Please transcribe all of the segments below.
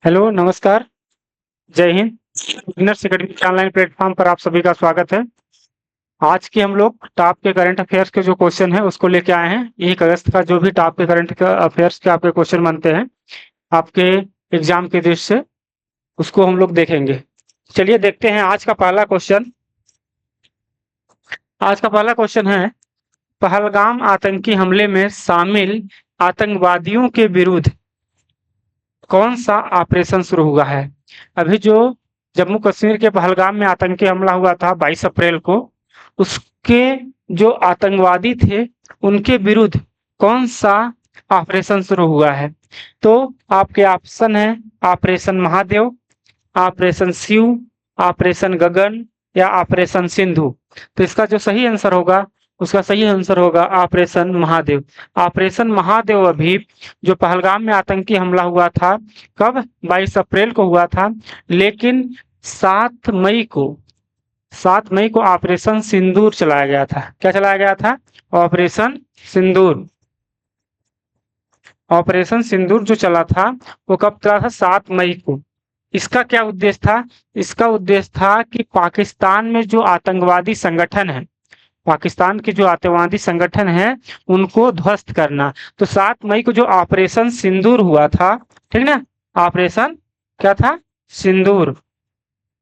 Hello, नमस्कार, जय Hind. Beginners academy के ऑनलाइन प्लेटफॉर्म पर आप सभी का स्वागत है। आज की हम लोग टॉप के करंट अफेयर्स के जो क्वेश्चन है उसको लेके आए हैं। 1 अगस्त का जो भी टॉप के करंट अफेयर्स के आपके क्वेश्चन बनते हैं आपके एग्जाम के दृष्टि से, उसको हम लोग देखेंगे। चलिए देखते हैं आज का पहला क्वेश्चन। आज का पहला क्वेश्चन है, पहलगाम आतंकी हमले में शामिल आतंकवादियों के विरुद्ध कौन सा ऑपरेशन शुरू हुआ है। अभी जो जम्मू कश्मीर के पहलगाम में आतंकी हमला हुआ था 22 अप्रैल को, उसके जो आतंकवादी थे उनके विरुद्ध कौन सा ऑपरेशन शुरू हुआ है। तो आपके ऑप्शन है operation Mahadev, operation Shiv, operation Gagan या ऑपरेशन सिंधु। तो इसका जो सही आंसर होगा, उसका सही आंसर होगा ऑपरेशन महादेव। ऑपरेशन महादेव अभी जो पहलगाम में आतंकी हमला हुआ था, कब? 22 अप्रैल को हुआ था, लेकिन 7 मई को 7 मई को ऑपरेशन सिंदूर चलाया गया था। क्या चलाया गया था? ऑपरेशन सिंदूर। ऑपरेशन सिंदूर जो चला था वो कब चला था? 7 मई को। इसका क्या उद्देश्य था? इसका उद्देश्य था कि पाकिस्तान में जो आतंकवादी संगठन है, पाकिस्तान के जो आतंकवादी संगठन है उनको ध्वस्त करना। तो 7 मई को जो ऑपरेशन सिंदूर हुआ था, ठीक ना, ऑपरेशन क्या था? सिंदूर।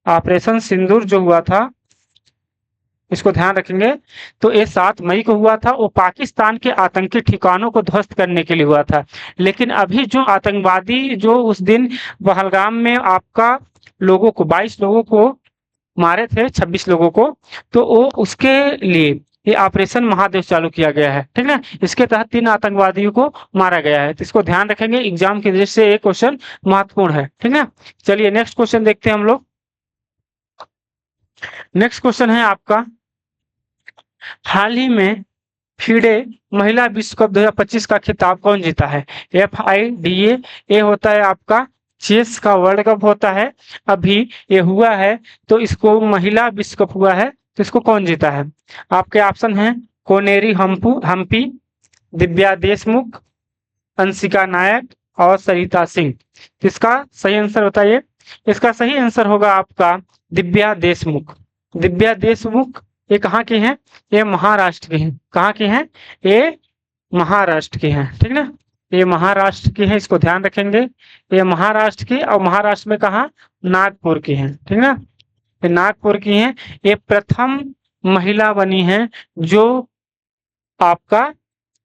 ऑपरेशन सिंदूर जो हुआ था, इसको ध्यान रखेंगे। तो ये 7 मई को हुआ था, वो पाकिस्तान के आतंकी ठिकानों को ध्वस्त करने के लिए हुआ था। लेकिन अभी जो आतंकवादी जो उस दिन पहलगाम में आपका लोगों को 22 लोगों को मारे थे, 26 लोगों को, तो वो उसके लिए ये ऑपरेशन महादेव चालू किया गया है, ठीक ना। इसके तहत 3 आतंकवादियों को मारा गया है। तो इसको ध्यान रखेंगे, एग्जाम की दृष्टि से ये क्वेश्चन महत्वपूर्ण है, ठीक ना। चलिए नेक्स्ट क्वेश्चन देखते हैं हम लोग। नेक्स्ट क्वेश्चन है आपका, हाल ही में फीडे महिला विश्व कप 2025 का खिताब कौन जीता है। FIDA, ये होता है आपका चेस का वर्ल्ड कप होता है, अभी ये हुआ है, तो इसको महिला विश्व कप हुआ है, तो इसको कौन जीता है। आपके ऑप्शन हैं कोनेरी हम्पी, दिव्या देशमुख, अंशिका नायक और सरिता सिंह। इसका सही आंसर बताइए। इसका सही आंसर होगा आपका दिव्या देशमुख। दिव्या देशमुख ये कहाँ की हैं? ये महाराष्ट्र की हैं। कहाँ की हैं? ये महाराष्ट्र की हैं, ठीक ना। ये महाराष्ट्र की है, इसको ध्यान रखेंगे। ये महाराष्ट्र की, और महाराष्ट्र में कहाँ? नागपुर की हैं, ठीक ना। ये नागपुर की हैं। ये प्रथम महिला बनी है जो आपका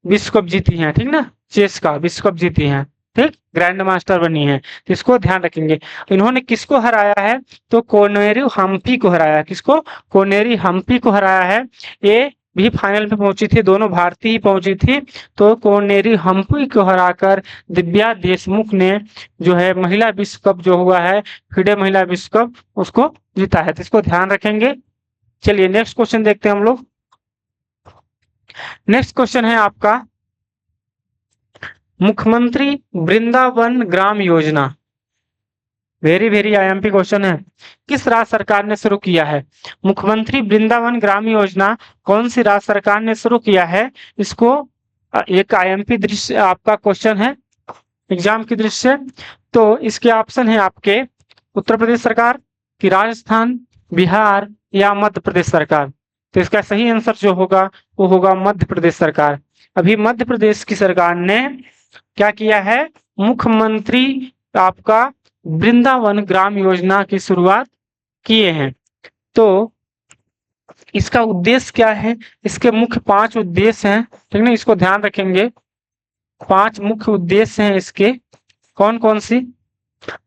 विश्व कप जीती हैं, ठीक ना, चेस का विश्व कप जीती हैं, ठीक, ग्रैंड मास्टर बनी है। तो इसको ध्यान रखेंगे। इन्होंने किसको हराया है? तो कोनेरी हम्पी को हराया है। किसको? कोनेरी हम्पी को हराया है। ये भी फाइनल में पहुंची थी, दोनों भारतीय ही पहुंची थी। तो कोनेरी हम्पी को हराकर दिव्या देशमुख ने जो है महिला विश्व कप जो हुआ है, फिडे महिला विश्व कप, उसको जीता है। तो इसको ध्यान रखेंगे। चलिए नेक्स्ट क्वेश्चन देखते हैं हम लोग। नेक्स्ट क्वेश्चन है आपका, मुख्यमंत्री Vrindavan Gram Yojana, very very IMP question है, किस राज्य सरकार ने शुरू किया है। मुख्यमंत्री वृंदावन ग्राम योजना कौन सी राज्य सरकार ने शुरू किया है? इसको एक IMP दृश्य आपका क्वेश्चन है एग्जाम की दृष्टि से। तो इसके ऑप्शन है आपके उत्तर प्रदेश सरकार की, राजस्थान, बिहार या मध्य प्रदेश सरकार। तो इसका सही आंसर जो होगा वो होगा मध्य प्रदेश सरकार। अभी मध्य प्रदेश की सरकार ने क्या किया है? मुख्यमंत्री आपका वृंदावन ग्राम योजना की शुरुआत किए हैं। तो इसका उद्देश्य क्या है? इसके मुख्य 5 उद्देश्य हैं, ठीक ना, इसको ध्यान रखेंगे। 5 मुख्य उद्देश्य हैं इसके। कौन कौन सी?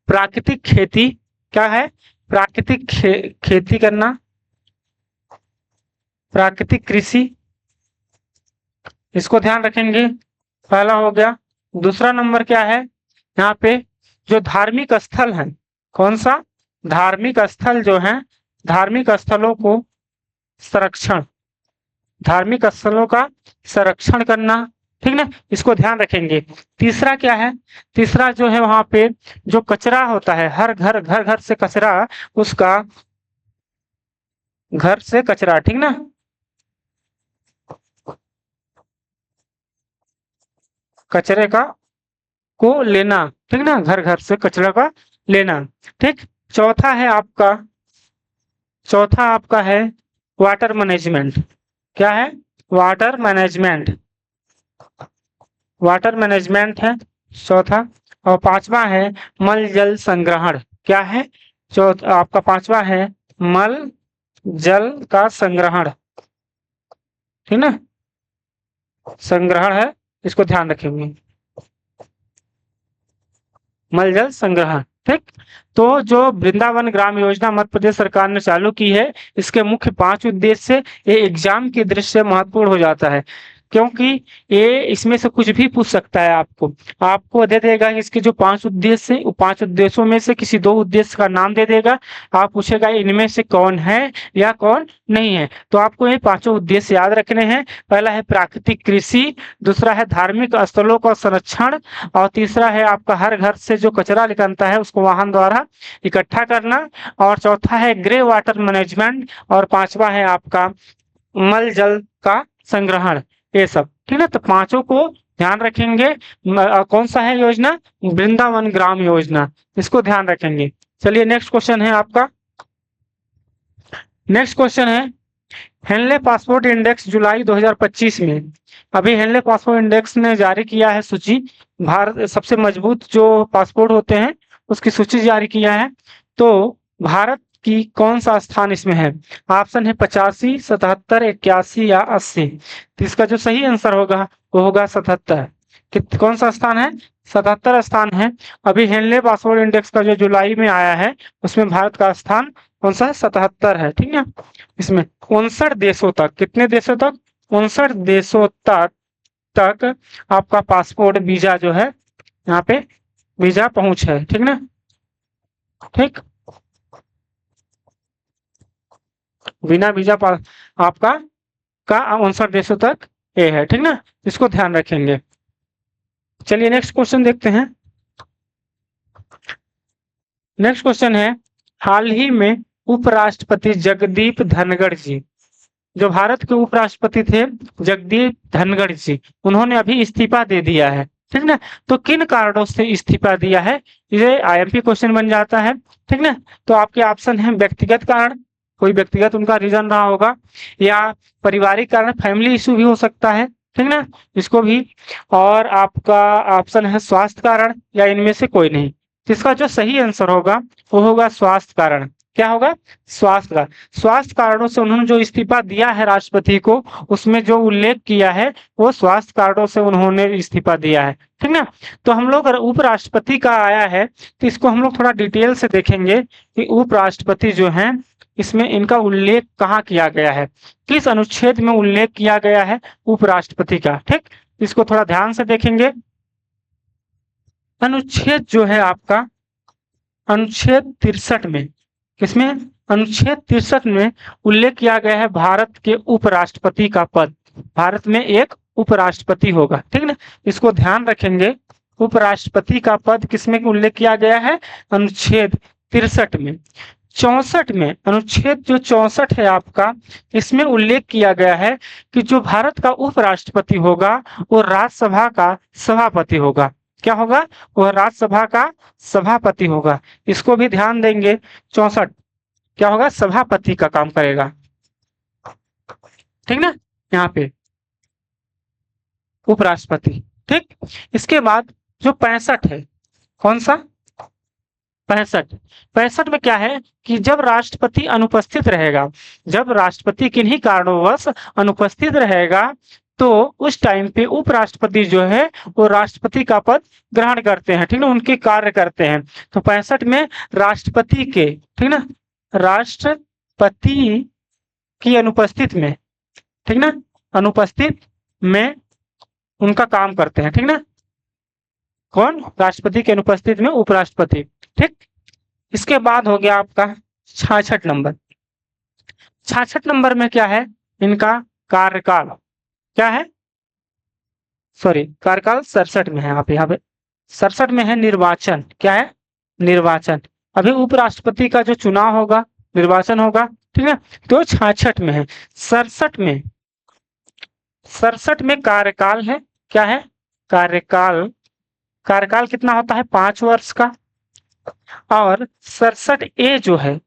प्राकृतिक खेती, क्या है? प्राकृतिक खेती करना, प्राकृतिक कृषि, इसको ध्यान रखेंगे, पहला हो गया। दूसरा नंबर क्या है? यहाँ पे जो धार्मिक स्थल है, कौन सा? धार्मिक स्थल जो है, धार्मिक स्थलों को संरक्षण, धार्मिक स्थलों का संरक्षण करना, ठीक ना, इसको ध्यान रखेंगे। तीसरा क्या है? तीसरा जो है वहां पे जो कचरा होता है, हर घर घर घर से कचरा, उसका घर से कचरा, ठीक ना, कचरे का को लेना, ठीक ना, घर घर से कचरा का लेना। ठीक, चौथा आपका है वाटर मैनेजमेंट। क्या है? Water management. वाटर मैनेजमेंट है चौथा। और पांचवा है मल जल संग्रहण। क्या है? चौथा आपका पांचवा है मल जल का संग्रहण। ठीक ना, संग्रहण है, इसको ध्यान रखेंगे, मल जल संग्रहण। ठीक, तो जो वृंदावन ग्राम योजना मध्य प्रदेश सरकार ने चालू की है, इसके मुख्य 5 उद्देश्य ये एग्जाम की दृष्टि से महत्वपूर्ण हो जाता है, क्योंकि ये इसमें से कुछ भी पूछ सकता है। आपको दे देगा इसके जो 5 उद्देश्य है, 5 उद्देश्यों में से किसी 2 उद्देश्य का नाम दे देगा। आप पूछेगा इनमें से कौन है या कौन नहीं है। तो आपको ये पांचों उद्देश्य याद रखने हैं। पहला है प्राकृतिक कृषि, दूसरा है धार्मिक स्थलों का संरक्षण, और तीसरा है आपका हर घर से जो कचरा निकलता है उसको वाहन द्वारा इकट्ठा करना, और चौथा है ग्रे वाटर मैनेजमेंट, और पांचवा है आपका मल जल का संग्रहण। ये सब ठीक है, तो पांचों को ध्यान रखेंगे। कौन सा है योजना? वृंदावन ग्राम योजना, इसको ध्यान रखेंगे। चलिए नेक्स्ट क्वेश्चन है आपका। नेक्स्ट क्वेश्चन है हेनले पासपोर्ट इंडेक्स जुलाई 2025 में, अभी हेनले पासपोर्ट इंडेक्स ने जारी किया है सूची, भारत सबसे मजबूत जो पासपोर्ट होते हैं उसकी सूची जारी किया है। तो भारत की कौन सा स्थान इसमें है? ऑप्शन है 85, 77, 81 या 80। तो इसका जो सही आंसर होगा वो होगा 77। कौन सा स्थान है? 77 स्थान है। अभी हेनले पासपोर्ट इंडेक्स का जो जुलाई में आया है उसमें भारत का स्थान कौन सा है? 77 है। ठीक है, इसमें 59 देशों तक, कितने देशों तक? 59 देशों तक आपका पासपोर्ट वीजा जो है यहाँ पे वीजा पहुंच है। ठीक ना, ठीक, बिना वीजा आपका का 59 देशों तक ये है। ठीक ना, इसको ध्यान रखेंगे। चलिए नेक्स्ट क्वेश्चन देखते हैं। नेक्स्ट क्वेश्चन है हाल ही में उपराष्ट्रपति जगदीप धनखड़ जी, जो भारत के उपराष्ट्रपति थे जगदीप धनखड़ जी, उन्होंने अभी इस्तीफा दे दिया है। ठीक ना, तो किन कारणों से इस्तीफा दिया है? ये आईएमपी क्वेश्चन बन जाता है। ठीक ना, तो आपके ऑप्शन है व्यक्तिगत कारण, कोई व्यक्तिगत उनका रीजन रहा होगा, या पारिवारिक कारण, फैमिली इशू भी हो सकता है। ठीक ना, इसको भी, और आपका ऑप्शन है स्वास्थ्य कारण, या इनमें से कोई नहीं। इसका जो सही आंसर होगा वो होगा स्वास्थ्य कारण। क्या होगा? स्वास्थ्य का। स्वास्थ्य कारणों से उन्होंने जो इस्तीफा दिया है राष्ट्रपति को, उसमें जो उल्लेख किया है वो स्वास्थ्य कारणों से उन्होंने इस्तीफा दिया है। ठीक ना, तो हम लोग उपराष्ट्रपति का आया है तो इसको हम लोग थोड़ा डिटेल से देखेंगे कि उपराष्ट्रपति जो हैं इसमें इनका उल्लेख कहाँ किया गया है, किस अनुच्छेद में उल्लेख किया गया है उपराष्ट्रपति का। ठीक, इसको थोड़ा ध्यान से देखेंगे। अनुच्छेद जो है आपका अनुच्छेद 63 में, किसमें? अनुच्छेद 63 में उल्लेख किया गया है भारत के उपराष्ट्रपति का पद, भारत में एक उपराष्ट्रपति होगा। ठीक ना, इसको ध्यान रखेंगे। उपराष्ट्रपति का पद किसमें उल्लेख किया गया है? अनुच्छेद 63 में। 64 में, अनुच्छेद जो 64 है आपका, इसमें उल्लेख किया गया है कि जो भारत का उपराष्ट्रपति होगा वो राज्यसभा का सभापति होगा। क्या होगा? वह राज्यसभा का सभापति होगा। इसको भी ध्यान देंगे। 64 क्या होगा? सभापति का काम करेगा। ठीक ना, यहाँ पे उपराष्ट्रपति। ठीक, इसके बाद जो 65 है, कौन सा? 65 में क्या है कि जब राष्ट्रपति अनुपस्थित रहेगा, जब राष्ट्रपति किन्हीं कारणोंवश अनुपस्थित रहेगा तो उस टाइम पे उपराष्ट्रपति जो है वो राष्ट्रपति का पद ग्रहण करते हैं। ठीक ना, उनके कार्य करते हैं। तो 65 में राष्ट्रपति के, ठीक ना, राष्ट्रपति की अनुपस्थित में, ठीक ना, अनुपस्थित में उनका काम करते हैं। ठीक ना, कौन? राष्ट्रपति के अनुपस्थित में उपराष्ट्रपति। ठीक, इसके बाद हो गया आपका 66 नंबर। 66 नंबर में क्या है? इनका कार्यकाल। क्या है? सॉरी, कार्यकाल 67 में है। आप यहाँ पे 67 में है निर्वाचन। क्या है? निर्वाचन। अभी उपराष्ट्रपति का जो चुनाव होगा, निर्वाचन होगा। ठीक है, तो 66 में है। 67 में कार्यकाल है। क्या है? कार्यकाल। कार्यकाल कितना होता है? 5 वर्ष का। और 67A जो है,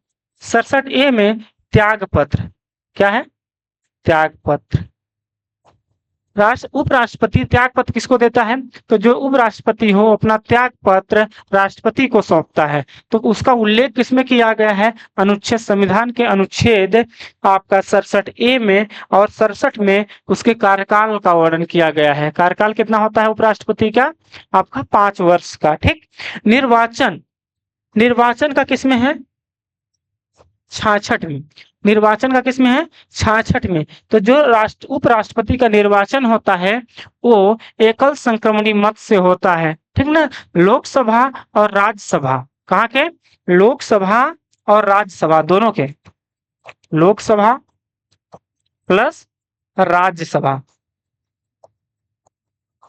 67A में त्यागपत्र, क्या है? त्यागपत्र। उपराष्ट्रपति त्यागपत्र किसको देता है? तो जो उपराष्ट्रपति हो अपना त्यागपत्र राष्ट्रपति को सौंपता है। तो उसका उल्लेख किसमें किया गया है? अनुच्छेद, संविधान के अनुच्छेद आपका 67A में और 67 में उसके कार्यकाल का वर्णन किया गया है। कार्यकाल कितना होता है उपराष्ट्रपति का? आपका 5 वर्ष का। ठीक। निर्वाचन, निर्वाचन का किसमें है? 66 में। निर्वाचन का किसमें है? 66 में। तो जो उपराष्ट्रपति का निर्वाचन होता है वो एकल संक्रमणी मत से होता है। ठीक ना? लोकसभा और राज्यसभा, कहाँ के? लोकसभा और राज्यसभा दोनों के, लोकसभा प्लस राज्यसभा,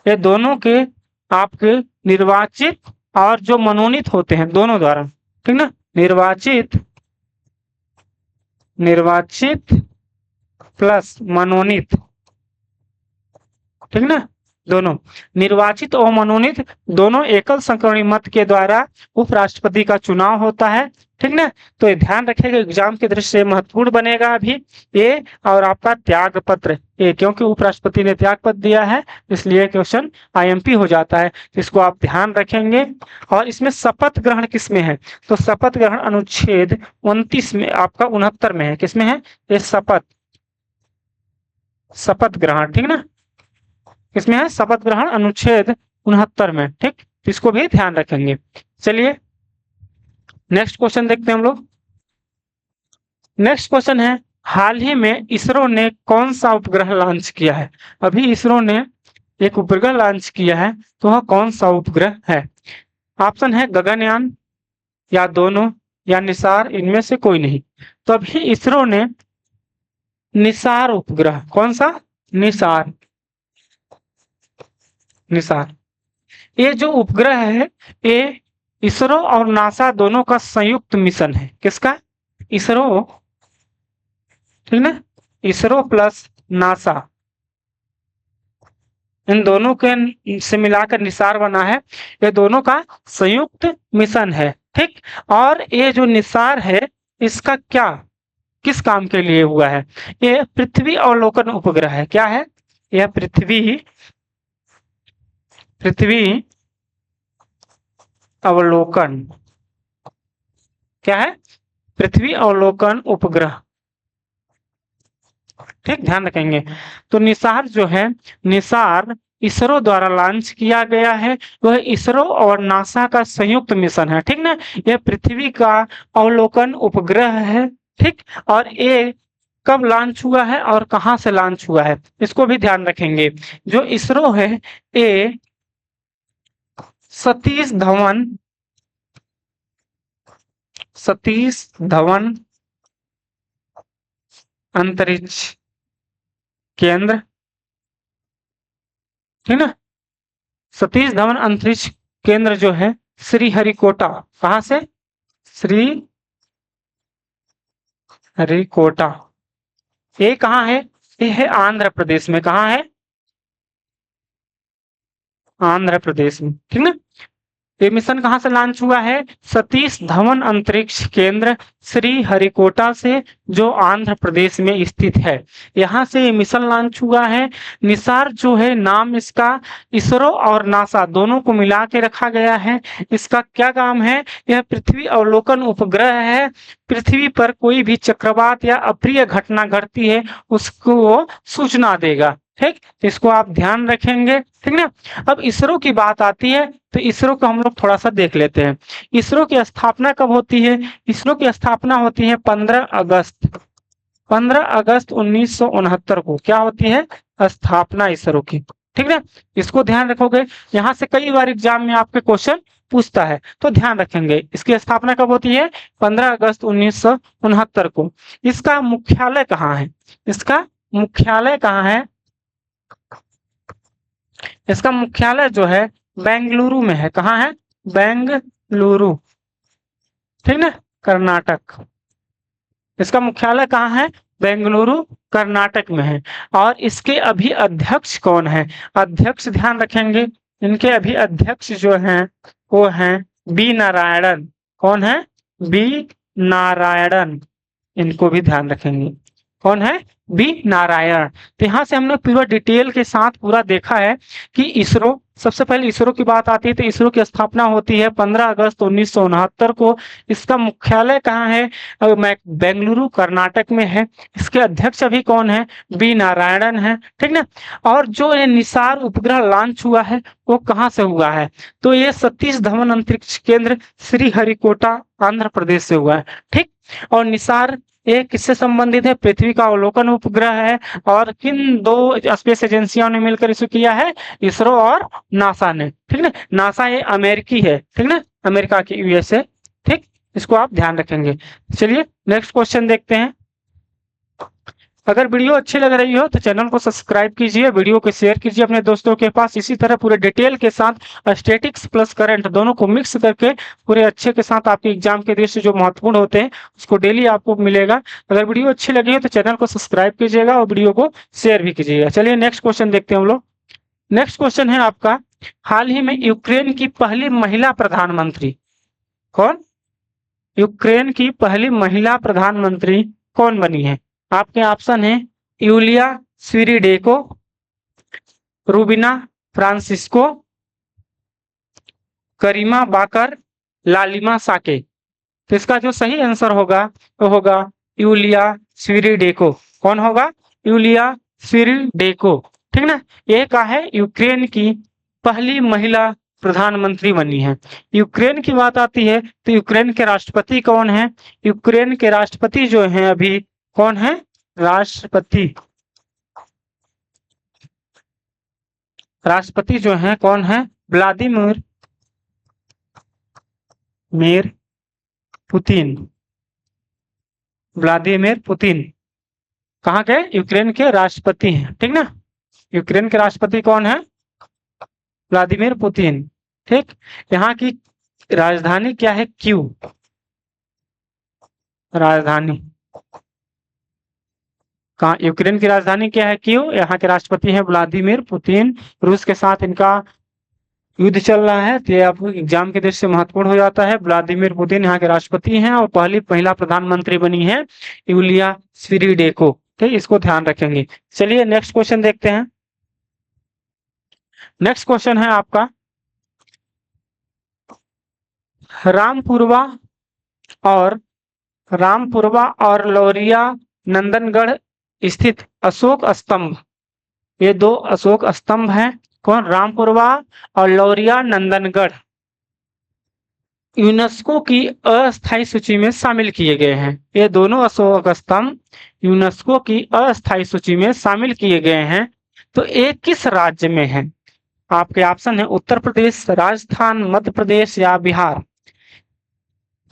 ये दोनों के आपके निर्वाचित और जो मनोनीत होते हैं दोनों द्वारा। ठीक ना? निर्वाचित प्लस मनोनीत, ठीक ना? दोनों निर्वाचित और मनोनीत दोनों एकल संक्रमणी मत के द्वारा उपराष्ट्रपति का चुनाव होता है। ठीक ना? तो ये ध्यान रखिएगा, एग्जाम की दृष्टि से महत्वपूर्ण बनेगा अभी ये। और आपका त्यागपत्र ये, क्योंकि उपराष्ट्रपति ने त्यागपत्र दिया है इसलिए क्वेश्चन IMP हो जाता है, इसको आप ध्यान रखेंगे। और इसमें शपथ ग्रहण किसमें है? तो शपथ ग्रहण अनुच्छेद 29 में, आपका 69 में है। किसमें है ये? शपथ ग्रहण, ठीक ना? इसमें है शपथ ग्रहण अनुच्छेद 69 में। ठीक, इसको भी ध्यान रखेंगे। चलिए नेक्स्ट क्वेश्चन देखते हैं हम लोग। नेक्स्ट क्वेश्चन है, हाल ही में इसरो ने कौन सा उपग्रह लॉन्च किया है? अभी इसरो ने एक उपग्रह लॉन्च किया है, तो वह कौन सा उपग्रह है? ऑप्शन है गगनयान, या दोनों, या निसार, इनमें से कोई नहीं। तो अभी इसरो ने निसार उपग्रह, कौन सा? निसार, निसार। ये जो उपग्रह है ये इसरो और नासा दोनों का संयुक्त मिशन है। किसका? इसरो, ठीक ना? इसरो प्लस नासा, इन दोनों के से मिलाकर निसार बना है। ये दोनों का संयुक्त मिशन है। ठीक। और ये जो निसार है इसका क्या, किस काम के लिए हुआ है? ये पृथ्वी अवलोकन उपग्रह है। क्या है? यह पृथ्वी अवलोकन, क्या है? पृथ्वी अवलोकन उपग्रह। ठीक, ध्यान रखेंगे। तो निसार जो है, निसार इसरो द्वारा लॉन्च किया गया है। वह इसरो और नासा का संयुक्त मिशन है। ठीक ना? यह पृथ्वी का अवलोकन उपग्रह है। ठीक। और ये कब लॉन्च हुआ है और कहां से लॉन्च हुआ है इसको भी ध्यान रखेंगे। जो इसरो है ये सतीश धवन अंतरिक्ष केंद्र, ठीक ना? सतीश धवन अंतरिक्ष केंद्र जो है श्रीहरिकोटा, कहां से? श्रीहरिकोटा। ये कहाँ है? ये है आंध्र प्रदेश में। कहाँ है? आंध्र प्रदेश में। ठीक ना? ये मिशन कहां से लॉन्च हुआ है? सतीश धवन अंतरिक्ष केंद्र श्रीहरिकोटा से, जो आंध्र प्रदेश में स्थित है। यहां से ये मिशन लॉन्च हुआ है। निसार जो है नाम इसका इसरो और नासा दोनों को मिला के रखा गया है। इसका क्या काम है? यह पृथ्वी अवलोकन उपग्रह है। पृथ्वी पर कोई भी चक्रवात या अप्रिय घटना घटती है उसको वो सूचना देगा। ठीक, इसको आप ध्यान रखेंगे। ठीक ना? अब इसरो की बात आती है तो इसरो को हम लोग थोड़ा सा देख लेते हैं। इसरो की स्थापना कब होती है? इसरो की स्थापना होती है 15 अगस्त 1969 को। क्या होती है? स्थापना इसरो की। ठीक है, इसको ध्यान रखोगे। यहाँ से कई बार एग्जाम में आपके क्वेश्चन पूछता है तो ध्यान रखेंगे। इसकी स्थापना कब होती है? 15 अगस्त 1969 को। इसका मुख्यालय कहाँ है? इसका मुख्यालय कहाँ है? इसका मुख्यालय जो है बेंगलुरु में है। कहाँ है? बेंगलुरु, ठीक ना? कर्नाटक। इसका मुख्यालय कहाँ है? बेंगलुरु कर्नाटक में है। और इसके अभी अध्यक्ष कौन है? अध्यक्ष ध्यान रखेंगे, इनके अभी अध्यक्ष जो हैं वो हैं बी नारायणन। कौन है? बी नारायणन। इनको भी ध्यान रखेंगे। कौन है? बी नारायण। तो यहाँ से हमने पूरा डिटेल के साथ पूरा देखा है कि इसरो, सबसे पहले इसरो की बात आती है तो इसरो की स्थापना होती है 15 अगस्त 1969 को। इसका मुख्यालय कहाँ है? बेंगलुरु कर्नाटक में है। इसके अध्यक्ष अभी कौन है? बी नारायणन है, ठीक ना। और जो ये निसार उपग्रह लॉन्च हुआ है वो कहाँ से हुआ है? तो ये सतीश धवन अंतरिक्ष केंद्र श्रीहरिकोटा आंध्र प्रदेश से हुआ है, ठीक। और निसार ये किससे संबंधित है? पृथ्वी का अवलोकन उपग्रह है। और किन दो स्पेस एजेंसियों ने मिलकर इसे किया है? इसरो और नासा ने, ठीक ना। नासा ये अमेरिकी है, ठीक ना, अमेरिका की, यूएसए, ठीक। इसको आप ध्यान रखेंगे। चलिए नेक्स्ट क्वेश्चन देखते हैं। अगर वीडियो अच्छी लग रही हो तो चैनल को सब्सक्राइब कीजिए, वीडियो को शेयर कीजिए अपने दोस्तों के पास। इसी तरह पूरे डिटेल के साथ स्टैटिक्स प्लस करंट दोनों को मिक्स करके पूरे अच्छे के साथ आपके एग्जाम के दृष्टि जो महत्वपूर्ण होते हैं उसको डेली आपको मिलेगा। अगर वीडियो अच्छी लगी हो तो चैनल को सब्सक्राइब कीजिएगा और वीडियो को शेयर भी कीजिएगा। चलिए नेक्स्ट क्वेश्चन देखते हैं हम लोग। नेक्स्ट क्वेश्चन है आपका, हाल ही में यूक्रेन की पहली महिला प्रधानमंत्री कौन? यूक्रेन की पहली महिला प्रधानमंत्री कौन बनी है? आपके ऑप्शन है यूलिया स्विरिडेको, रूबिना फ्रांसिस्को, करीमा बाकर, लालिमा साके। तो इसका जो सही आंसर होगा वो होगा यूलिया स्विरिडेको। कौन होगा? यूलिया स्विरिडेको, ठीक ना। ये का है यूक्रेन की पहली महिला प्रधानमंत्री बनी है। यूक्रेन की बात आती है तो यूक्रेन के राष्ट्रपति कौन है? यूक्रेन के राष्ट्रपति जो हैं अभी कौन है? राष्ट्रपति जो हैं कौन है? Vladimir Putin. व्लादिमीर पुतिन कहाँ के? यूक्रेन के राष्ट्रपति हैं, ठीक ना। यूक्रेन के राष्ट्रपति कौन है? व्लादिमीर पुतिन, ठीक। यहाँ की राजधानी क्या है? क्यू राजधानी। कहाँ? यूक्रेन की राजधानी क्या है? क्यू। यहाँ के राष्ट्रपति हैं व्लादिमीर पुतिन। रूस के साथ इनका युद्ध चल रहा है तो ये आपको एग्जाम के दृष्टि से महत्वपूर्ण हो जाता है। व्लादिमीर पुतिन यहाँ के राष्ट्रपति हैं और पहली महिला प्रधानमंत्री बनी है यूलिया स्विरिडेको, ठीक। इसको ध्यान रखेंगे। चलिए नेक्स्ट क्वेश्चन देखते हैं। नेक्स्ट क्वेश्चन है आपका, रामपुरवा और लौरिया नंदनगढ़ स्थित अशोक स्तंभ, ये दो अशोक स्तंभ हैं। कौन? रामपुरवा और लौरिया नंदनगढ़ यूनेस्को की अस्थायी सूची में शामिल किए गए हैं। ये दोनों अशोक स्तंभ यूनेस्को की अस्थायी सूची में शामिल किए गए हैं। तो ये किस राज्य में है? आपके ऑप्शन है उत्तर प्रदेश, राजस्थान, मध्य प्रदेश या बिहार।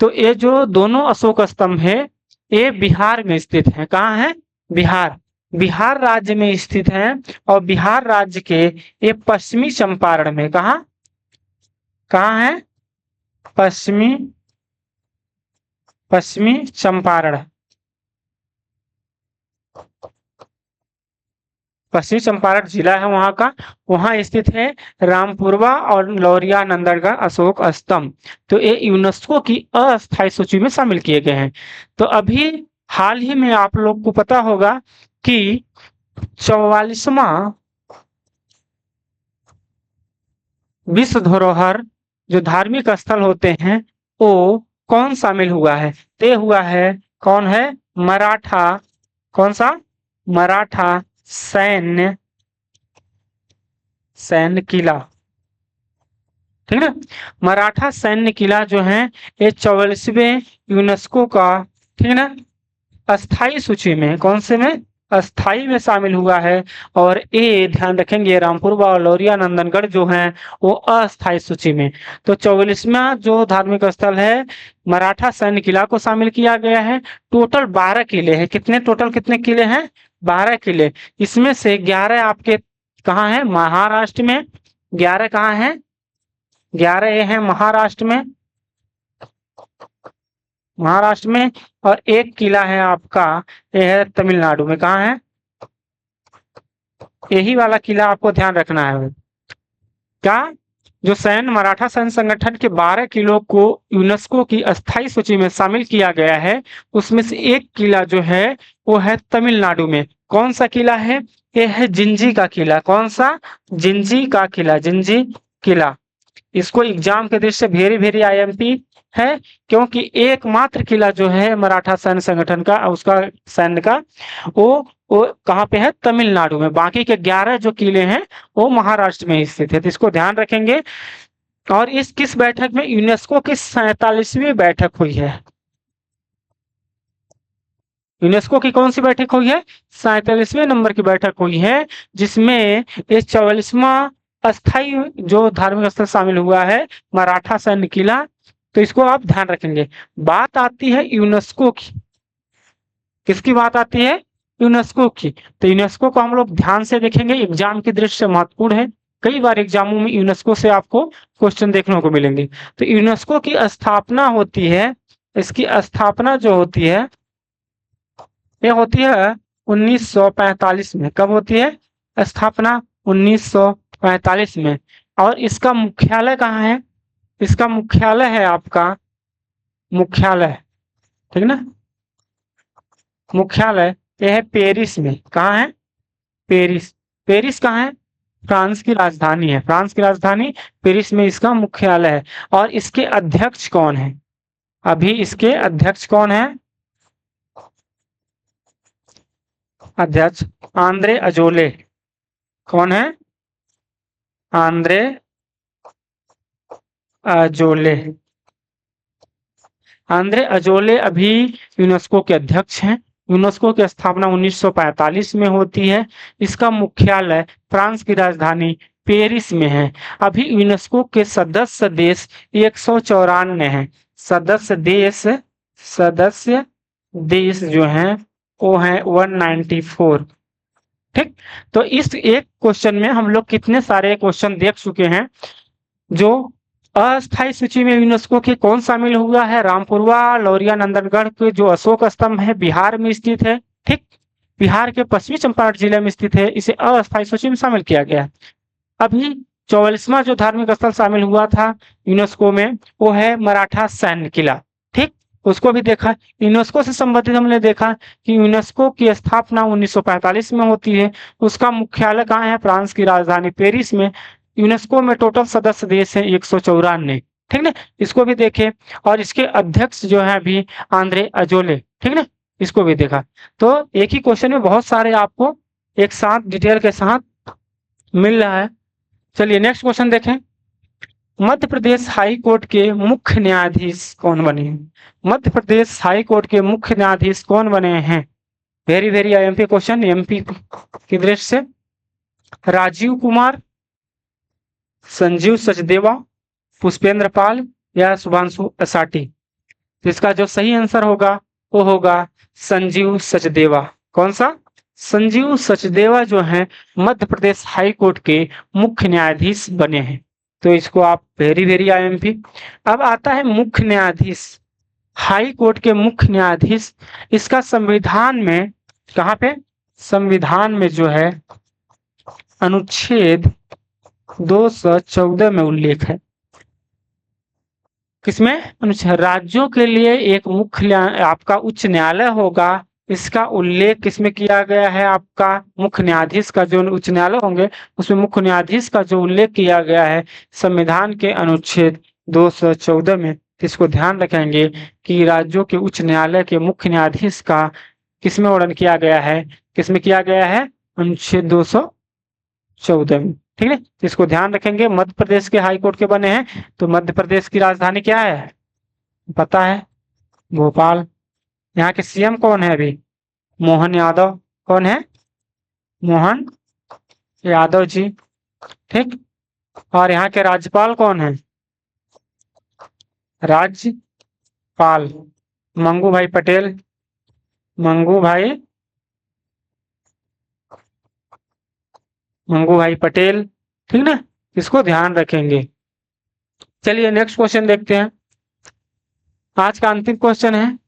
तो ये जो दोनों अशोक स्तंभ है ये बिहार में स्थित है। कहाँ है? बिहार राज्य में स्थित है। और बिहार राज्य के ये पश्चिमी चंपारण में, कहाँ है? पश्चिमी चंपारण, पश्चिमी चंपारण जिला है वहां का, वहां स्थित है रामपुरवा और लौरिया नंदनगढ़ अशोक स्तंभ। तो ये यूनेस्को की अस्थायी सूची में शामिल किए गए हैं। तो अभी हाल ही में आप लोग को पता होगा कि 44वां विश्व धरोहर जो धार्मिक स्थल होते हैं वो कौन शामिल हुआ है? तय हुआ है। कौन है? मराठा, कौन सा? मराठा सैन्य किला, ठीक है। मराठा सैन्य किला जो है ये 44वें यूनेस्को का, ठीक है ना, अस्थाई सूची में, कौन से में? अस्थाई में शामिल हुआ है। और ये ध्यान रखेंगे रामपुरवा और लौरिया नंदनगढ़ जो हैं वो अस्थाई सूची में। तो 44वां जो धार्मिक स्थल है मराठा सैन्य किला को शामिल किया गया है। टोटल 12 किले हैं। कितने किले हैं? 12 किले। इसमें से 11 आपके कहाँ है? महाराष्ट्र में। 11 कहाँ है? 11 ये है महाराष्ट्र में। और एक किला है आपका, यह है तमिलनाडु में। कहाँ है? यही वाला किला आपको ध्यान रखना है। क्या? जो सैन्य मराठा सैन्य संगठन के 12 किलो को यूनेस्को की अस्थायी सूची में शामिल किया गया है, उसमें से एक किला जो है वो है तमिलनाडु में। कौन सा किला है? ये है जिंजी का किला। कौन सा? जिंजी का किला, जिंजी किला। इसको एग्जाम के दृष्टि से वेरी वेरी आईएमपी है, क्योंकि एकमात्र किला जो है मराठा सैन्य संगठन का, उसका सैन्य का, वो कहाँ पे है? तमिलनाडु में। बाकी के 11 जो किले हैं वो महाराष्ट्र में स्थित है, तो इसको ध्यान रखेंगे। और इस किस बैठक में? यूनेस्को की 47वीं बैठक हुई है। यूनेस्को की कौन सी बैठक हुई है? 47वें नंबर की बैठक हुई है, जिसमें इस 44वां अस्थाई जो धार्मिक स्थल शामिल हुआ है मराठा सैन्य किला। तो इसको आप ध्यान रखेंगे। बात आती है यूनेस्को की। किसकी बात आती है? यूनेस्को की। तो यूनेस्को को हम लोग ध्यान से देखेंगे, एग्जाम की दृष्टि से महत्वपूर्ण है। कई बार एग्जामों में यूनेस्को से आपको क्वेश्चन देखने को मिलेंगे। तो यूनेस्को की स्थापना होती है, इसकी स्थापना जो होती है ये होती है 1945 में। कब होती है स्थापना? 1945 में। और इसका मुख्यालय कहाँ है? इसका मुख्यालय है आपका, मुख्यालय, ठीक ना, मुख्यालय यह है पेरिस में। कहाँ है? पेरिस। पेरिस कहाँ है? फ्रांस की राजधानी है, फ्रांस की राजधानी पेरिस में इसका मुख्यालय है। और इसके अध्यक्ष कौन है? अभी इसके अध्यक्ष कौन है? अध्यक्ष आंद्रे अजोले। कौन है? Andre Azoulay. आंद्रे अजोले अभी यूनेस्को के अध्यक्ष हैं। यूनेस्को की स्थापना 1945 में होती है। इसका मुख्यालय फ्रांस की राजधानी पेरिस में है। अभी यूनेस्को के सदस्य देश 194 हैं। सदस्य देश जो हैं वो हैं 194। ठीक। तो इस एक क्वेश्चन में हम लोग कितने सारे क्वेश्चन देख चुके हैं। जो अस्थायी सूची में यूनेस्को के कौन शामिल हुआ है? रामपुरवा लौरिया नंदनगढ़ के जो अशोक स्तंभ है बिहार में स्थित है। ठीक, बिहार के पश्चिमी चंपारण जिले में स्थित है, इसे अस्थायी सूची में शामिल किया गया। अभी 44वां जो धार्मिक स्थल शामिल हुआ था यूनेस्को में वो है मराठा सैन्य किला। ठीक, उसको भी देखा। यूनेस्को से संबंधित हमने देखा कि यूनेस्को की स्थापना 1945 में होती है। उसका मुख्यालय कहाँ है? फ्रांस की राजधानी पेरिस में। यूनेस्को में टोटल सदस्य देश है 194। ठीक ना, इसको भी देखे। और इसके अध्यक्ष जो है अभी आंद्रे अजोले। ठीक ना, इसको भी देखा। तो एक ही क्वेश्चन में बहुत सारे आपको एक साथ डिटेल के साथ मिल रहा है। चलिए नेक्स्ट क्वेश्चन देखें। मध्य प्रदेश हाई कोर्ट के मुख्य न्यायाधीश कौन बने हैं? मध्य प्रदेश हाई कोर्ट के मुख्य न्यायाधीश कौन बने हैं? Very very IMP question, MP की दृष्टि से। राजीव कुमार, संजीव सचदेवा, पुष्पेंद्र पाल या शुभांशु असाटी। तो इसका जो सही आंसर होगा वो होगा संजीव सचदेवा। कौन सा? संजीव सचदेवा जो है मध्य प्रदेश हाई कोर्ट के मुख्य न्यायाधीश बने हैं। तो इसको आप वेरी वेरी आईएमपी। अब आता है मुख्य न्यायाधीश, हाई कोर्ट के मुख्य न्यायाधीश। इसका संविधान में कहाँ पे? संविधान में जो है अनुच्छेद 214 में उल्लेख है। किसमें? अनुच्छेद। राज्यों के लिए एक मुख्य आपका उच्च न्यायालय होगा, इसका उल्लेख किसमें किया गया है? आपका मुख्य न्यायाधीश का जो उच्च न्यायालय होंगे उसमें मुख्य न्यायाधीश का जो उल्लेख किया गया है संविधान के अनुच्छेद 214 में। इसको ध्यान रखेंगे कि राज्यों के उच्च न्यायालय के मुख्य न्यायाधीश का किसमें वर्णन किया गया है? किसमें किया गया है? अनुच्छेद 214 में। ठीक है, इसको ध्यान रखेंगे। मध्य प्रदेश के हाई कोर्ट के बने हैं। तो मध्य प्रदेश की राजधानी क्या है? पता है, भोपाल। यहाँ के सीएम कौन है अभी? मोहन यादव। कौन है? मोहन यादव जी। ठीक, और यहाँ के राज्यपाल कौन है? राज्यपाल मंगू भाई पटेल। मंगू भाई पटेल। ठीक ना, इसको ध्यान रखेंगे। चलिए नेक्स्ट क्वेश्चन देखते हैं। आज का अंतिम क्वेश्चन है,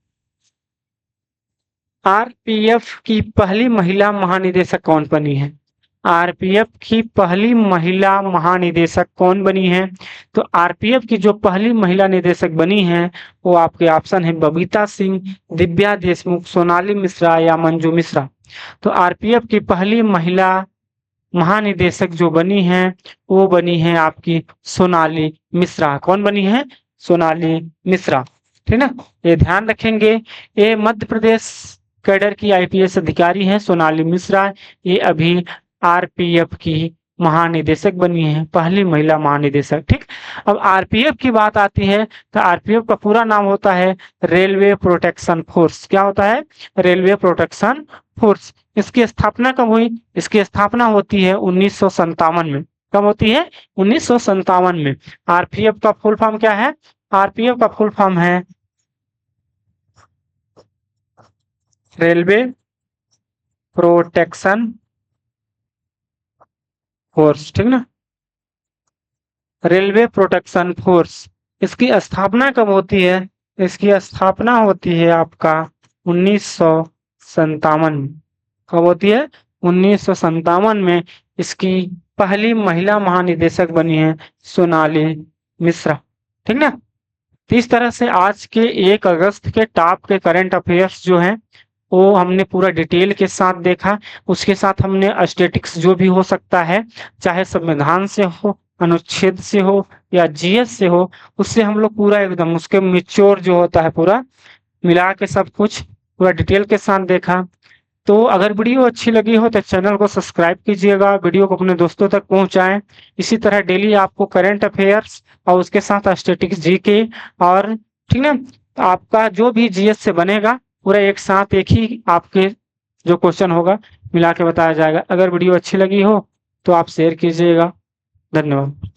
आरपीएफ की पहली महिला महानिदेशक कौन बनी है? आरपीएफ की पहली महिला महानिदेशक कौन बनी है? तो आरपीएफ की जो पहली महिला निदेशक बनी है वो आपके ऑप्शन है बबीता सिंह, दिव्या देशमुख, सोनाली मिश्रा या मंजू मिश्रा। तो आरपीएफ की पहली महिला महानिदेशक जो बनी है वो बनी है आपकी सोनाली मिश्रा। कौन बनी है? सोनाली मिश्रा। ठीक ना, ये ध्यान रखेंगे। ये मध्य प्रदेश कैडर की आईपीएस अधिकारी हैं सोनाली मिश्रा। ये अभी आरपीएफ की महानिदेशक बनी है, पहली महिला महानिदेशक। ठीक, अब आरपीएफ की बात आती है तो आरपीएफ का पूरा नाम होता है रेलवे प्रोटेक्शन फोर्स। क्या होता है? Railway protection force. इसकी स्थापना कब हुई? इसकी स्थापना होती है 1957 में। कब होती है? 1957 में। आरपीएफ का फुल फॉर्म क्या है? आरपीएफ का फुल फॉर्म है रेलवे प्रोटेक्शन फोर्स। ठीक ना, रेलवे प्रोटेक्शन फोर्स। इसकी स्थापना कब होती है? इसकी स्थापना होती है आपका 1957 में। कब होती है? 1957 में। इसकी पहली महिला महानिदेशक बनी है सोनाली मिश्रा। ठीक ना, तो इस तरह से आज के 1 अगस्त के टॉप के करंट अफेयर्स जो हैं वो हमने पूरा डिटेल के साथ देखा। उसके साथ हमने स्टैटिक्स जो भी हो सकता है, चाहे संविधान से हो, अनुच्छेद से हो या जीएस से हो, उससे हम लोग पूरा एकदम उसके मिच्योर जो होता है पूरा मिला के सब कुछ पूरा डिटेल के साथ देखा। तो अगर वीडियो अच्छी लगी हो तो चैनल को सब्सक्राइब कीजिएगा, वीडियो को अपने दोस्तों तक पहुंचाएं। इसी तरह डेली आपको करंट अफेयर्स और उसके साथ स्टैटिक्स जीके और ठीक ना आपका जो भी जीएस से बनेगा पूरा एक साथ एक ही आपके जो क्वेश्चन होगा मिला के बताया जाएगा। अगर वीडियो अच्छी लगी हो तो आप शेयर कीजिएगा। धन्यवाद।